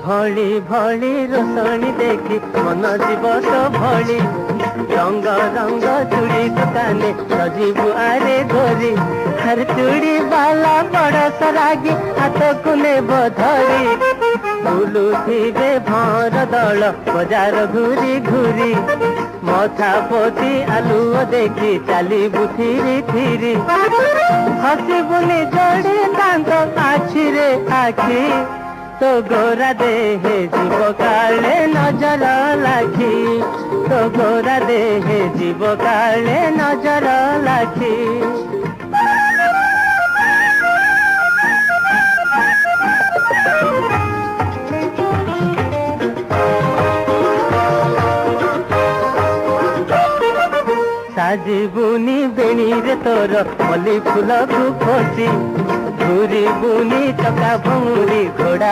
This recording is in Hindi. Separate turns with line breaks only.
भली भली रोशनी देखी मन जीव तो भली रंग रंग चूड़ी दुकाने सजीबु आरे गोरी हर चूड़ी वाला बड़ सरागी हाथ को नेब धरी बुलुथिबे भर दल बजार घूरी घूरी मथा पोती आलुओ देखी चलीबु थिरी थिरी हसीबुनी जोड़ी दांत आखि रे आखि तो गोरा देहे जीव काले नजर लाखी तो गोरा देहे जीव काले नजर लाखी साजिबुनी बेणी रे तोर मल्ली फूल को खोसी घूरी बुनी चका भंगुरी घोड़ा